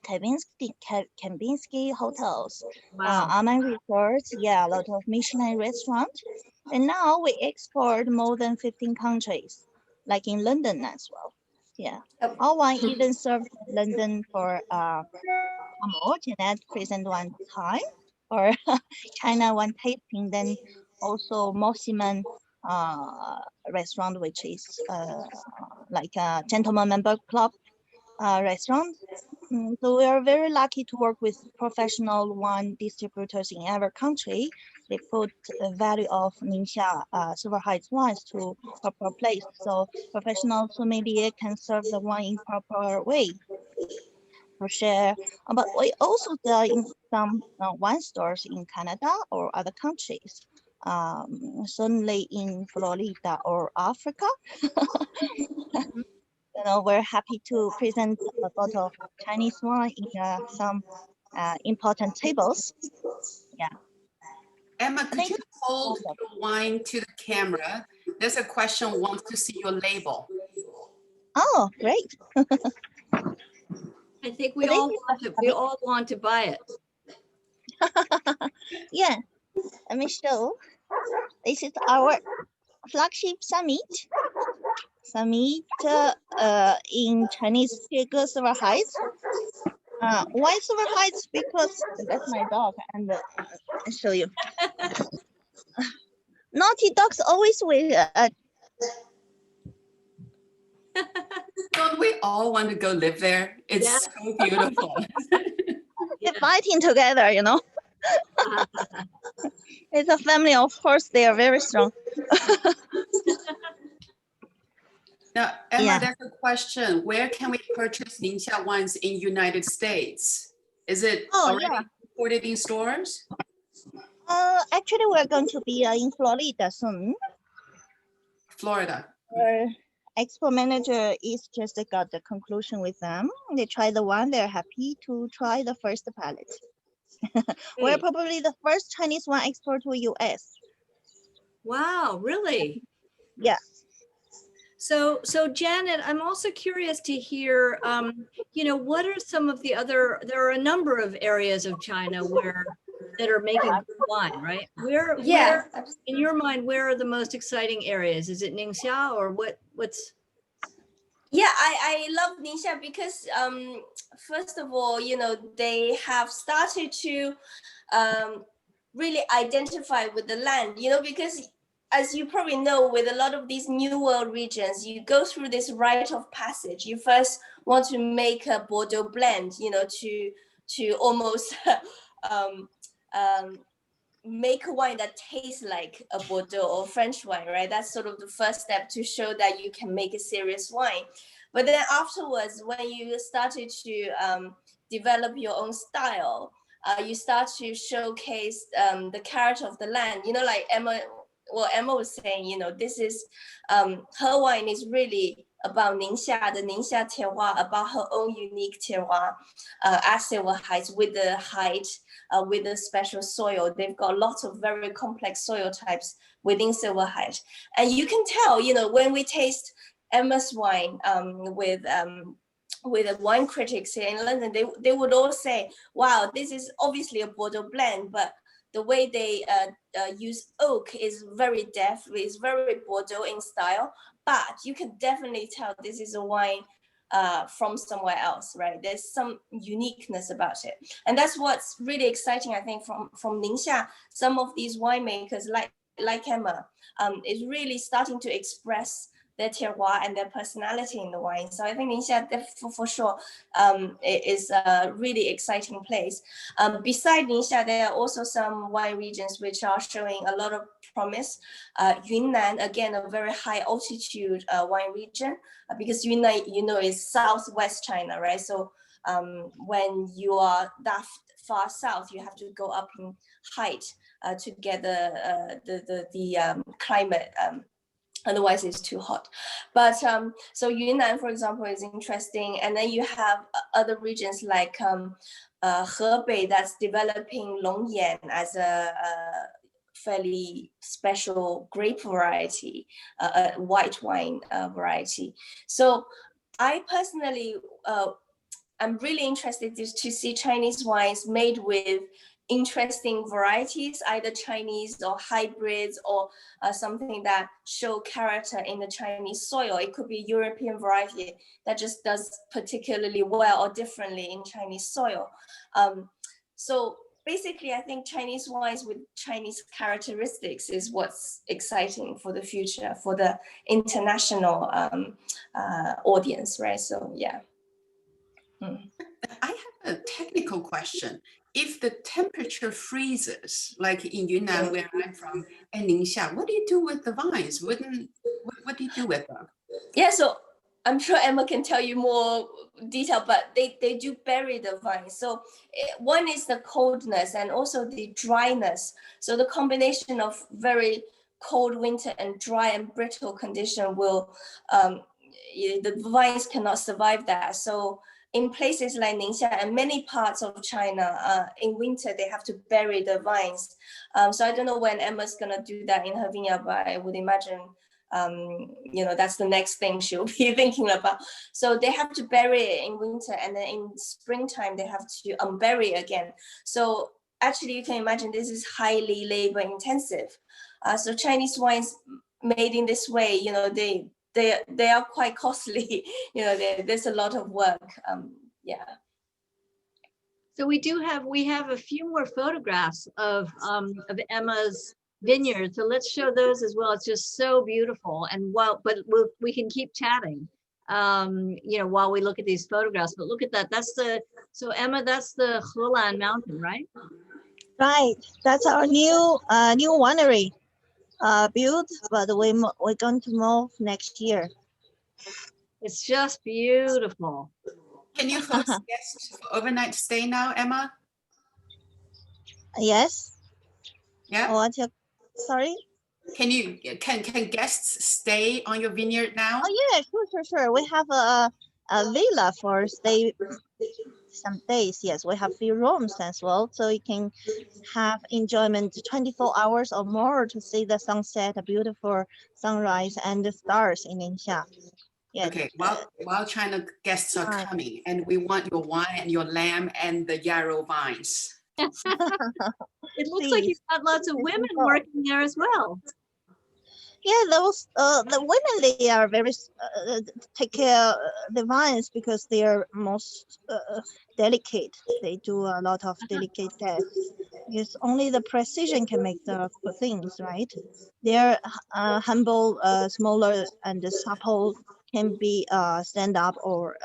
Kempinski hotels, Wow. Aman Resorts, yeah, a lot of Michelin restaurants. And now we export more than 15 countries, like in London as well. Yeah, our wine even served in London for Janet present one time, or China one tasting, then also Mossiman restaurant, which is like a gentleman member club restaurant. So we are very lucky to work with professional wine distributors in our country. They put the value of Ningxia Silver Heights wines to proper place. So professional sommelier can serve the wine in proper way to share. But we also sell in some wine stores in Canada or other countries. Certainly in Florida or Africa. We're happy to present a bottle of Chinese wine in some important tables. Yeah. Emma, could you hold your wine to the camera? There's a question who wants to see your label. Oh, great. I think we all want to buy it. Yeah, let me show. This is our flagship summit. In Chinese, Silver Heights. Why Silver Heights? Because that's my dog, and I'll show you. Naughty dogs always with. Don't we all want to go live there? It's so beautiful. They're fighting together, It's a family, of course, they are very strong. Now, Emma, Yeah. there's a question. Where can we purchase Ningxia wines in United States? Is it Oh, already yeah. imported in stores? Actually, we're going to be in Florida soon. Florida. Our expo manager is just got the conclusion with them. They try the wine, they're happy to try the first pallet. We're Great. probably the first Chinese wine export to US. Wow, really? Yeah. So Janet, I'm also curious to hear, what are some of the other, there are a number of areas of China that are making good wine, right? Where, in your mind, where are the most exciting areas? Is it Ningxia or what's? Yeah, I love Ningxia because first of all, they have started to really identify with the land, because as you probably know, with a lot of these new world regions, you go through this rite of passage. You first want to make a Bordeaux blend, to almost make a wine that tastes like a Bordeaux or French wine, right? That's sort of the first step to show that you can make a serious wine. But then afterwards, when you started to develop your own style, you start to showcase the character of the land. Like Emma was saying, this is her wine is really about Ningxia, the Ningxia terroir, about her own unique terroir at Silver Heights with the height, with the special soil. They've got lots of very complex soil types within Silver Heights. And you can tell, when we taste Emma's wine with the wine critics here in London, they would all say, wow, this is obviously a Bordeaux blend, but the way they use oak is very deft, is very Bordeaux in style, but you can definitely tell this is a wine from somewhere else, right? There's some uniqueness about it. And that's what's really exciting, I think, from Ningxia. Some of these winemakers like Emma is really starting to express their terroir and their personality in the wine. So I think Ningxia for sure is a really exciting place. Beside Ningxia, there are also some wine regions which are showing a lot of promise. Yunnan, again, a very high altitude wine region, because Yunnan, is southwest China, right? So when you are that far south, you have to go up in height to get the climate. Otherwise it's too hot. But so Yunnan, for example, is interesting. And then you have other regions like Hebei that's developing Longyan as a fairly special grape variety, a white wine variety. So I personally, I'm really interested to see Chinese wines made with interesting varieties, either Chinese or hybrids, or something that show character in the Chinese soil. It could be European variety that just does particularly well or differently in Chinese soil. So basically, I think Chinese wines with Chinese characteristics is what's exciting for the future, for the international audience, right? So yeah. I have a technical question. If the temperature freezes, like in Yunnan, where I'm from, and Ningxia, what do you do with the vines? What do you do with them? Yeah, so I'm sure Emma can tell you more detail, but they do bury the vines. So one is the coldness and also the dryness. So the combination of very cold winter and dry and brittle condition will, the vines cannot survive that. So in places like Ningxia and many parts of China, in winter, they have to bury the vines. So I don't know when Emma's gonna do that in her vineyard, but I would imagine that's the next thing she'll be thinking about. So they have to bury it in winter, and then in springtime, they have to unbury again. So actually, you can imagine this is highly labor intensive. So Chinese wines made in this way, they are quite costly. There's a lot of work. Yeah. So we have a few more photographs of Emma's vineyard. So let's show those as well. It's just so beautiful. And we can keep chatting, while we look at these photographs. But look at that. So Emma, that's the Helan mountain, right? Right, that's our new winery built, but we're going to move next year. It's just beautiful. Can you host guests for overnight stay now, Emma? Yes. Yeah. What's your sorry? Can guests stay on your vineyard now? Oh yeah, sure. We have a villa for stay some days. Yes, we have few rooms as well, so you can have enjoyment 24 hours or more to see the sunset, a beautiful sunrise, and the stars in Ningxia. Yeah. Okay, while China guests are Right. coming, and we want your wine and your lamb and the yarrow vines. It looks like you've Please. got lots of Please women go. working there as well. Yeah, those the women, they are very take care the vines because they are most delicate. They do a lot of delicate tests because only the precision can make the good things, right? They're humble, smaller, and supple, can be stand up or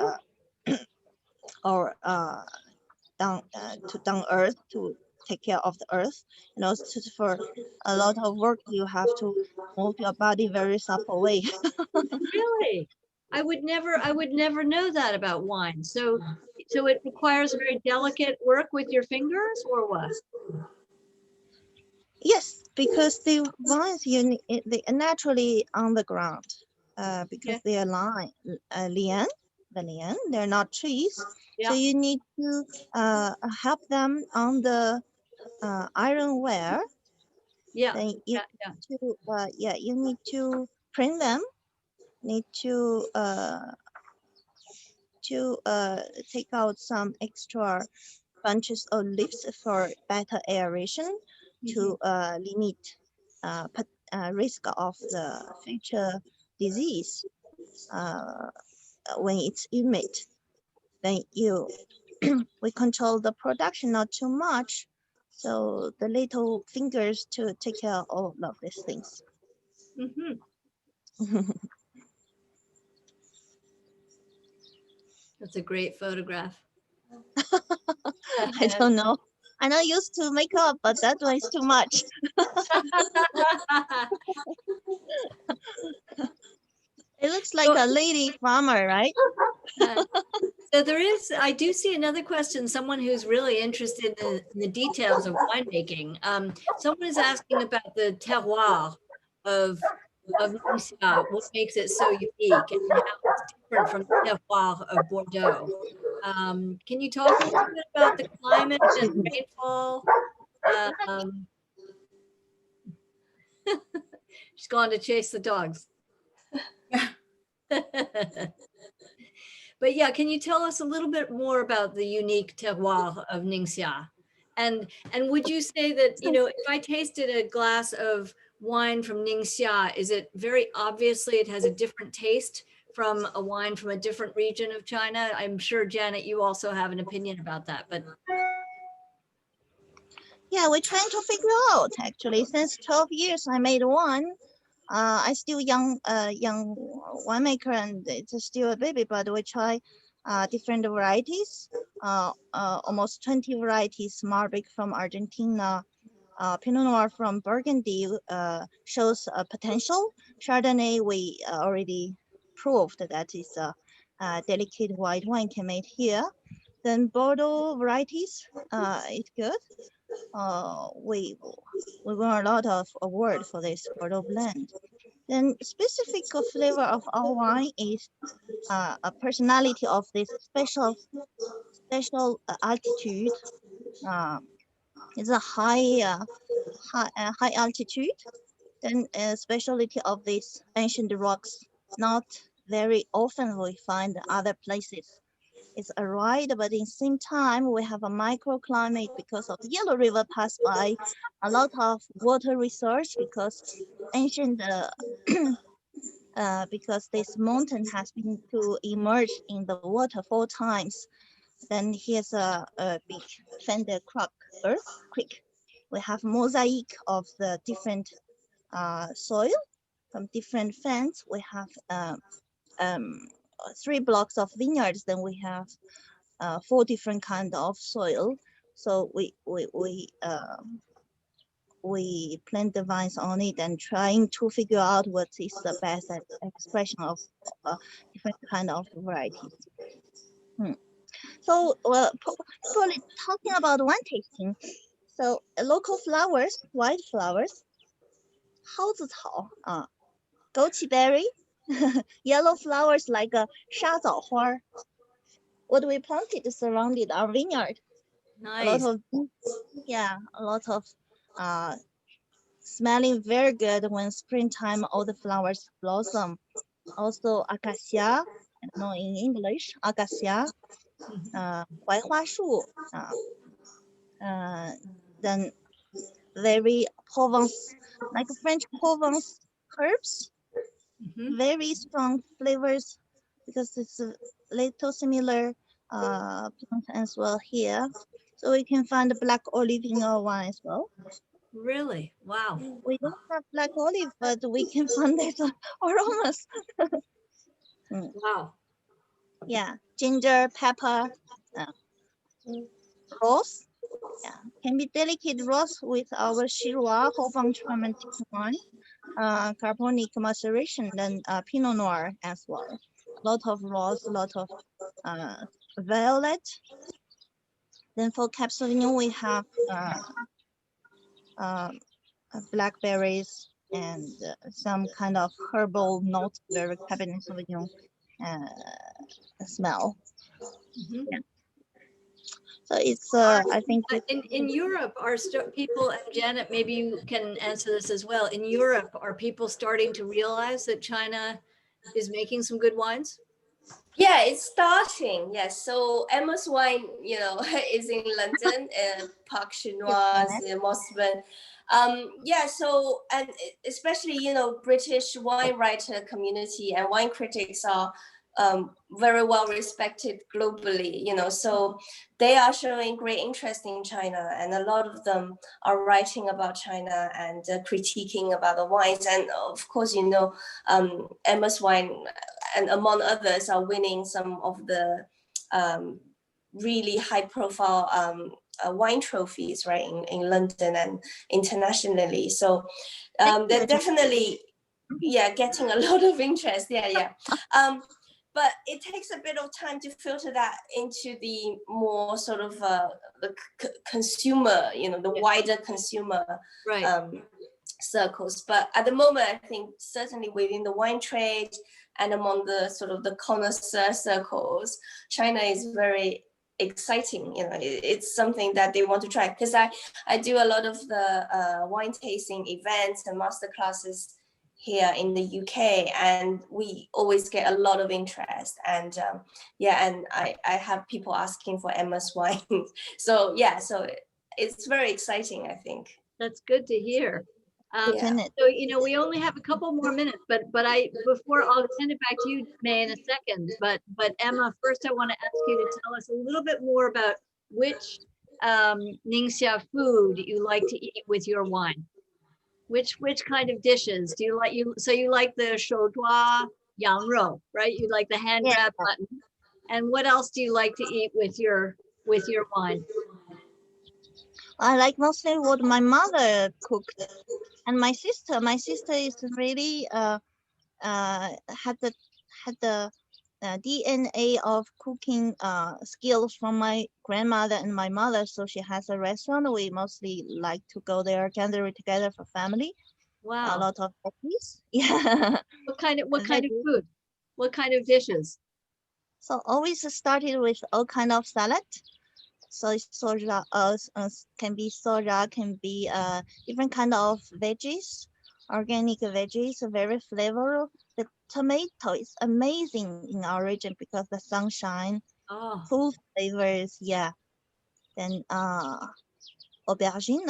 down to down earth to take care of the earth. And also for a lot of work, you have to move your body very supple way. Really? I would never know that about wine. So it requires very delicate work with your fingers or what? Yes, because the vines they are naturally on the ground, because Yeah. they are the lian, they're not trees. So Yeah. you need to help them on the ironware. Yeah. Then you Yeah. Yeah. you need to print them, need to take out some extra bunches of leaves for better aeration to limit risk of the future disease when it's humid. Then we control the production not too much, so the little fingers to take care of all of these things. Mm-hmm. That's a great photograph. I don't know. I'm not used to makeup, but that one is too much. It looks like a lady farmer, right? So I do see another question, someone who's really interested in the details of winemaking. Someone is asking about the terroir of Ningxia, what makes it so unique and how it's different from the terroir of Bordeaux. Can you talk a little bit about the climate and rainfall? Um, she's gone to chase the dogs. But yeah, can you tell us a little bit more about the unique terroir of Ningxia? And would you say that, if I tasted a glass of wine from Ningxia, is it very obviously it has a different taste from a wine from a different region of China? I'm sure, Janet, you also have an opinion about that, but Yeah, we're trying to figure out actually. Since 12 years, I made one. I still young winemaker, and it's still a baby, but we try different varieties. Almost 20 varieties. Malbec from Argentina, Pinot Noir from Burgundy shows potential. Chardonnay, we already proved that is a delicate white wine can made here. Then Bordeaux varieties, it's good. We won a lot of award for this Bordeaux blend. Then specific flavor of our wine is a personality of this special altitude. It's a high altitude. Then specialty of these ancient rocks. Not very often we find other places. It's a ride, but in the same time, we have a microclimate because of the Yellow River pass by, a lot of water resource because ancient, because this mountain has been to emerge in the water 4 times. Then here's a big Fender creek. We have mosaic of the different soil from different fans. We have 3 blocks of vineyards. Then we have 4 different kind of soil. So we plant the vines on it and trying to figure out what is the best expression of different kind of varieties. So probably talking about wine tasting. So local flowers, white flowers, 蒿子草 枸杞 berry, yellow flowers like 沙枣花. What we planted surrounded our vineyard. Nice. A lot of smelling very good when springtime all the flowers blossom. Also acacia, I don't know in English, acacia, 槐花树 then very Provence, like French Provence herbs, very strong flavors because it's a little similar plant as well here. So we can find black olive in our wine as well. Really? Wow. We don't have black olive, but we can find that aromas. Wow. Yeah, ginger, pepper, rose. Yeah, can be delicate rose with our Shiraz whole bunch fermented wine, carbonic maceration, then Pinot Noir as well. A lot of rose, a lot of violet. Then for Cab Sauvignon, we have blackberries and some kind of herbal notes, very Cabernet Sauvignon smell. Yeah. So it's I think in Europe are people, and Janet, maybe you can answer this as well. In Europe, are people starting to realize that China is making some good wines? Yeah, it's starting. Yes, so Emma's wine, is in London, Parc Chinoise, Mossburn. Yeah, so and especially British wine writer community and wine critics are very well respected globally. So they are showing great interest in China, and a lot of them are writing about China and critiquing about the wines. And of course, Emma's wine, and among others, are winning some of the really high-profile wine trophies, right, in London and internationally. So they're definitely, getting a lot of interest. But it takes a bit of time to filter that into the more sort of the consumer, the wider consumer circles. But at the moment, I think certainly within the wine trade and among the sort of the connoisseur circles, China is very exciting. It's something that they want to try, because I do a lot of the wine tasting events and masterclasses here in the UK, and we always get a lot of interest. And and I have people asking for Emma's wine. So it's very exciting, I think. That's good to hear. So we only have a couple more minutes, but before I'll send it back to you, May, in a second. But Emma, first I want to ask you to tell us a little bit more about which Ningxia food you like to eat with your wine. Which kind of dishes do you like? So you like the 手抓羊肉, right? You like the hand grab mutton. And what else do you like to eat with your wine? I like mostly what my mother cooked, and my sister is really had the DNA of cooking skills from my grandmother and my mother. So she has a restaurant. We mostly like to go there, gather together for family. Wow. A lot of cookies. Yeah. What kind of food? What kind of dishes? So always started with all kind of salad. So soja, can be soja, can be different kind of veggies, organic veggies, very flavorful. The tomato is amazing in our region because the sunshine, full flavors. Yeah. Then aubergine,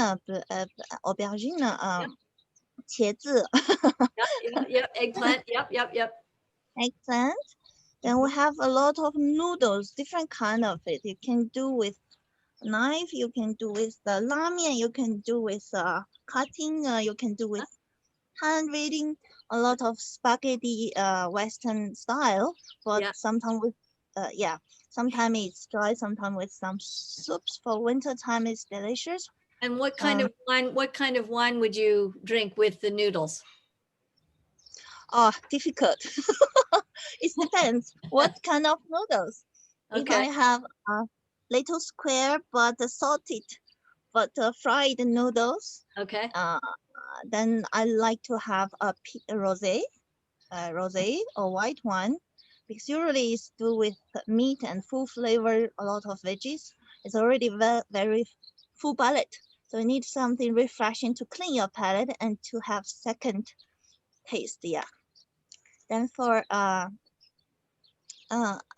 茄子. Yep. Eggplant. Yep. Eggplant. Then we have a lot of noodles, different kind of it. You can do with knife, you can do with the ramen, you can do with cutting, you can do with hand reading. A lot of spaghetti Western style, but sometimes with yeah, sometimes it's dry, sometimes with some soups. For winter time, it's delicious. And what kind of wine? What kind of wine would you drink with the noodles? Oh, difficult. It depends what kind of noodles. If I Okay. have a little square but salted but fried noodles, Okay. then I like to have a rosé, or white one, because usually it's do with meat and full flavor, a lot of veggies. It's already very full palate, so you need something refreshing to clean your palate and to have second taste. Yeah. Then for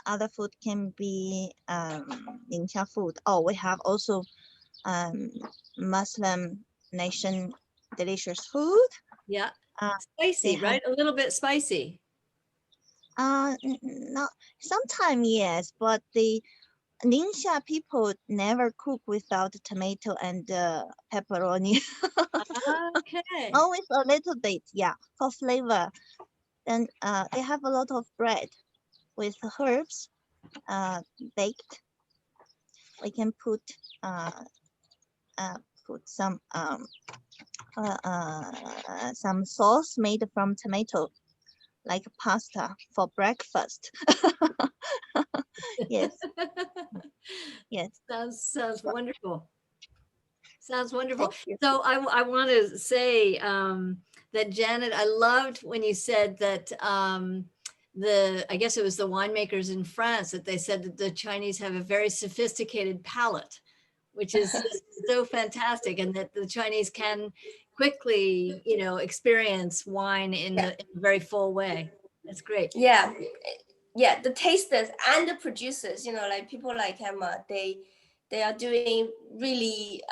other food can be Ningxia food. Oh, we have also Muslim nation delicious food. Yeah. Uh, Spicy, have- right? A little bit spicy. not sometimes yes, but the Ningxia people never cook without tomato and pepperoni. Okay. Always a little bit, yeah, for flavor. Then they have a lot of bread with herbs baked. We can put some sauce made from tomato, like pasta for breakfast. Yes, yes. Sounds wonderful. Sounds wonderful. Thank you. So I want to say that Janet, I loved when you said that I guess it was the winemakers in France that they said that the Chinese have a very sophisticated palate, which is so fantastic, and that the Chinese can quickly, experience wine in a very full way. That's great. Yeah, yeah, the tasters and the producers, like people like Emma, they are doing really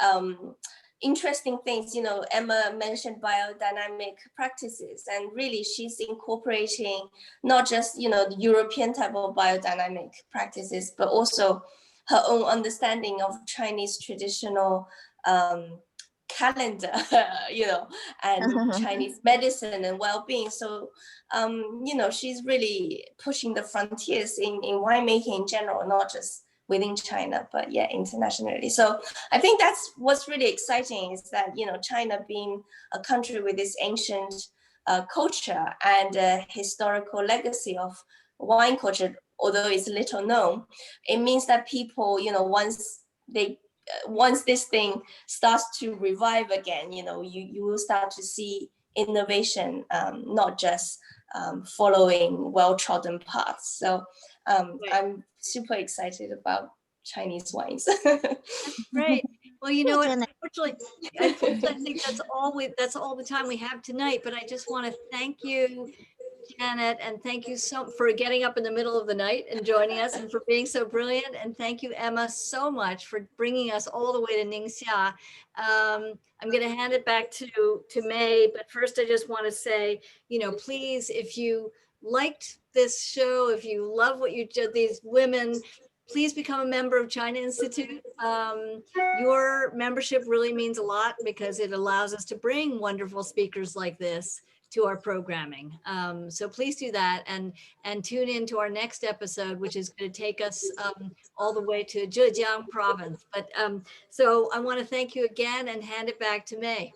interesting things. Emma mentioned biodynamic practices, and really she's incorporating not just the European type of biodynamic practices, but also her own understanding of Chinese traditional calendar, and Chinese medicine and well-being. So she's really pushing the frontiers in winemaking in general, not just within China, but yeah, internationally. So I think that's what's really exciting, is that China, being a country with this ancient culture and historical legacy of wine culture, although it's little known, it means that people, once this thing starts to revive again, you will start to see innovation, not just following well-trodden paths. So Right. I'm super excited about Chinese wines. Great. Well, you know what? Janet. Unfortunately, I think that's all the time we have tonight. But I just want to thank you, Janet, and thank you for getting up in the middle of the night and joining us, and for being so brilliant. And thank you, Emma, so much for bringing us all the way to Ningxia. I'm going to hand it back to May, but first I just want to say, please, if you liked this show, if you love what you did, these women, please become a member of China Institute. Your membership really means a lot, because it allows us to bring wonderful speakers like this to our programming. So please do that, and tune in to our next episode, which is going to take us all the way to Zhejiang province. But so I want to thank you again and hand it back to May.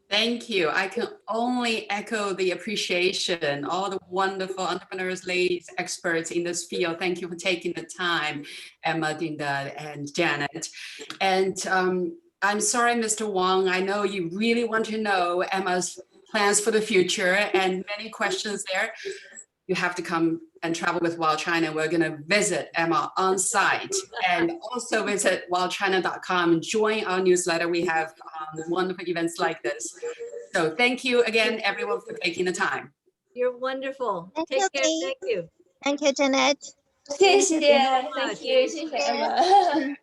Thank you. I can only echo the appreciation, all the wonderful entrepreneurs, ladies, experts in this field. Thank you for taking the time, Emma, Dinda, and Janet. And I'm sorry, Mr. Wong, I know you really want to know Emma's plans for the future and many questions there. You have to come and travel with WildChina. We're going to visit Emma on site, and also visit wildchina.com. Join our newsletter. We have wonderful events like this. So thank you again, everyone, for taking the time. You're wonderful. Thank Take you, care. May. Thank you. Thank you, Janet.谢谢, Thank you so much. thank you, 谢谢 Emma.